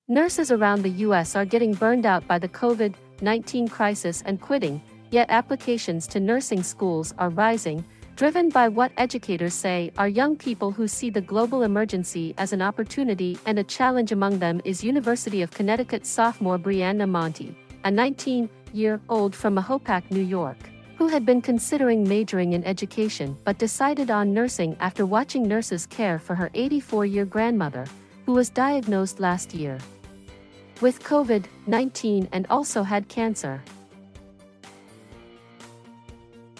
Nurses around the U.S. are getting burned out by the COVID-19 crisis and quitting, yet applications to nursing schools are rising, driven by what educators say are young people who see the global emergency as an opportunity and a challenge. Among them is University of Connecticut sophomore Brianna Monte, a 19-year-old from Mahopac, New York, who had been considering majoring in education but decided on nursing after watching nurses care for her 84-year grandmother, who was diagnosed last year with COVID-19 and also had cancer.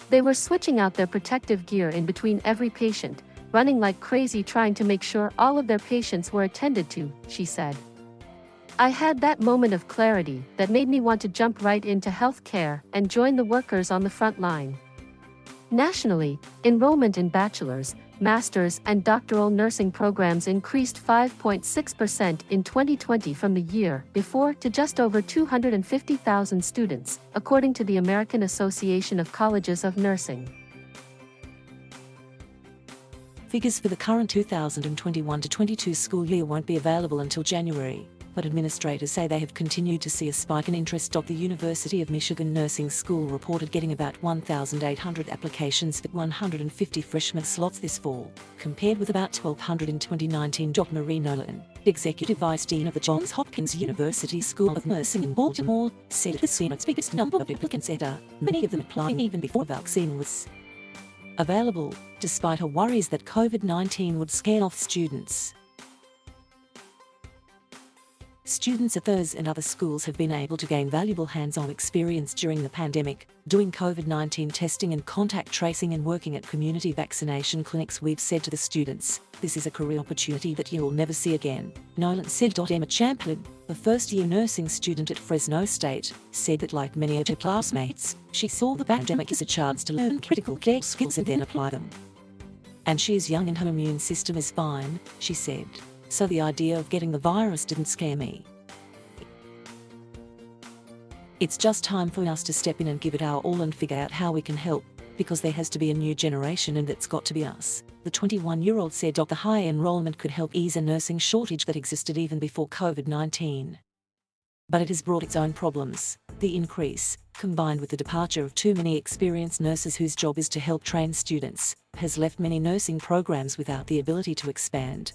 They were switching out their protective gear in between every patient, running like crazy trying to make sure all of their patients were attended to, she said. I had that moment of clarity that made me want to jump right into health care and join the workers on the front line. Nationally, enrollment in bachelor's, master's, and doctoral nursing programs increased 5.6% in 2020 from the year before to just over 250,000 students, according to the American Association of Colleges of Nursing. Figures for the current 2021-22 school year won't be available until January, but administrators say they have continued to see a spike in interest. The University of Michigan Nursing School reported getting about 1,800 applications for 150 freshman slots this fall, compared with about 1,200 in 2019. Marie Nolan, Executive Vice Dean of the Johns Hopkins University School of Nursing in Baltimore, said it has seen its biggest number of applicants ever, many of them applying even before a vaccine was available, despite her worries that COVID-19 would scare off students. Students at those and other schools have been able to gain valuable hands-on experience during the pandemic, doing COVID-19 testing and contact tracing and working at community vaccination clinics. We've said to the students, this is a career opportunity that you will never see again, Nolan said. Emma Champlin, a first-year nursing student at Fresno State, said that like many of her classmates, she saw the pandemic as a chance to learn critical care skills and then apply them. And she is young and her immune system is fine, she said. So the idea of getting the virus didn't scare me. It's just time for us to step in and give it our all and figure out how we can help, because there has to be a new generation and it's got to be us, the 21-year-old said. The high enrollment could help ease a nursing shortage that existed even before COVID-19. But it has brought its own problems. The increase, combined with the departure of too many experienced nurses whose job is to help train students, has left many nursing programs without the ability to expand.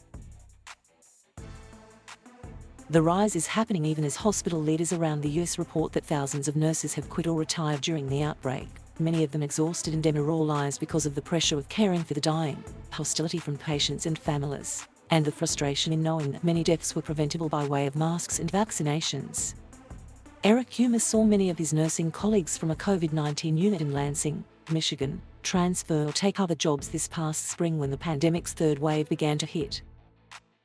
The rise is happening even as hospital leaders around the US report that thousands of nurses have quit or retired during the outbreak, many of them exhausted and demoralized because of the pressure of caring for the dying, hostility from patients and families, and the frustration in knowing that many deaths were preventable by way of masks and vaccinations. Eric Humer saw many of his nursing colleagues from a COVID-19 unit in Lansing, Michigan, transfer or take other jobs this past spring when the pandemic's third wave began to hit.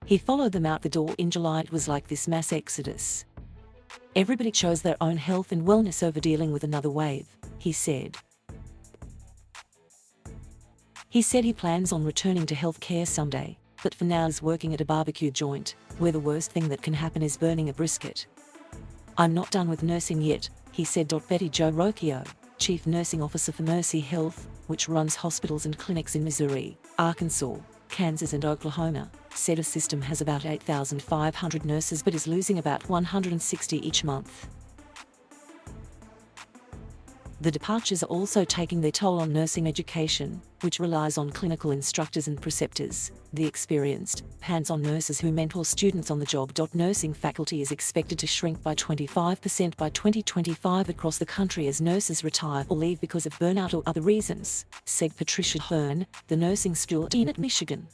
He followed them out the door in July. It was like this mass exodus. Everybody chose their own health and wellness over dealing with another wave, he said. He said he plans on returning to healthcare someday, but for now is working at a barbecue joint, where the worst thing that can happen is burning a brisket. I'm not done with nursing yet, he said. Betty Jo Rocchio, Chief Nursing Officer for Mercy Health, which runs hospitals and clinics in Missouri, Arkansas, Kansas and Oklahoma, said a system has about 8,500 nurses but is losing about 160 each month. The departures are also taking their toll on nursing education, which relies on clinical instructors and preceptors, the experienced, hands-on nurses who mentor students on the job. Nursing faculty is expected to shrink by 25% by 2025 across the country as nurses retire or leave because of burnout or other reasons, said Patricia Hearn, the nursing school dean at Michigan.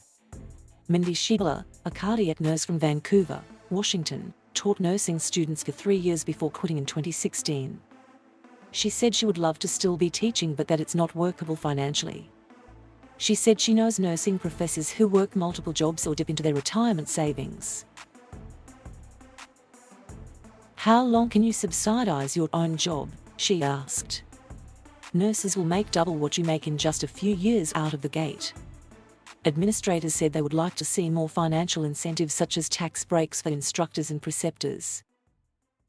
Mindy Schiebler, a cardiac nurse from Vancouver, Washington, taught nursing students for 3 years before quitting in 2016. She said she would love to still be teaching but that it's not workable financially. She said she knows nursing professors who work multiple jobs or dip into their retirement savings. How long can you subsidize your own job? She asked. Nurses will make double what you make in just a few years out of the gate. Administrators said they would like to see more financial incentives such as tax breaks for instructors and preceptors.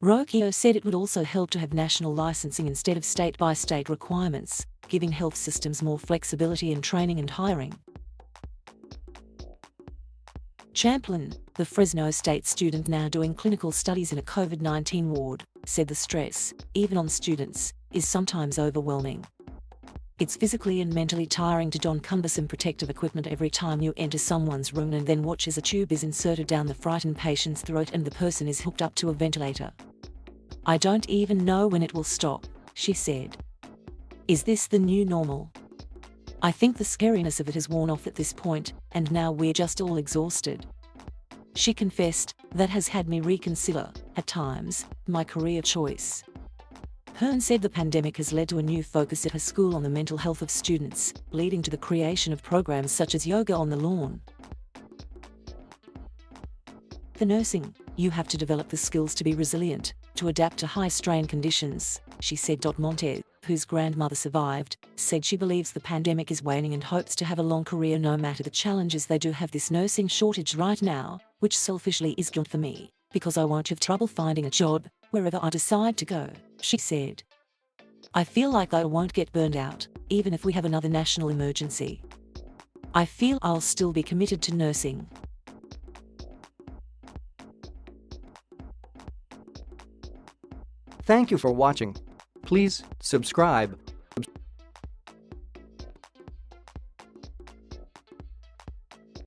Rocchio said it would also help to have national licensing instead of state-by-state requirements, giving health systems more flexibility in training and hiring. Champlin, the Fresno State student now doing clinical studies in a COVID-19 ward, said the stress, even on students, is sometimes overwhelming. It's physically and mentally tiring to don cumbersome protective equipment every time you enter someone's room and then watch as a tube is inserted down the frightened patient's throat and the person is hooked up to a ventilator. I don't even know when it will stop, she said. Is this the new normal? I think the scariness of it has worn off at this point, and now we're just all exhausted. She confessed, that has had me reconsider, at times, my career choice. Hearn said the pandemic has led to a new focus at her school on the mental health of students, leading to the creation of programs such as Yoga on the Lawn. For nursing, you have to develop the skills to be resilient, to adapt to high-strain conditions, she said. Monte, whose grandmother survived, said she believes the pandemic is waning and hopes to have a long career no matter the challenges. They do have this nursing shortage right now, which selfishly is guilt for me, because I won't have trouble finding a job wherever I decide to go, she said. I feel like I won't get burned out, even if we have another national emergency. I feel I'll still be committed to nursing. Thank you for watching. Please subscribe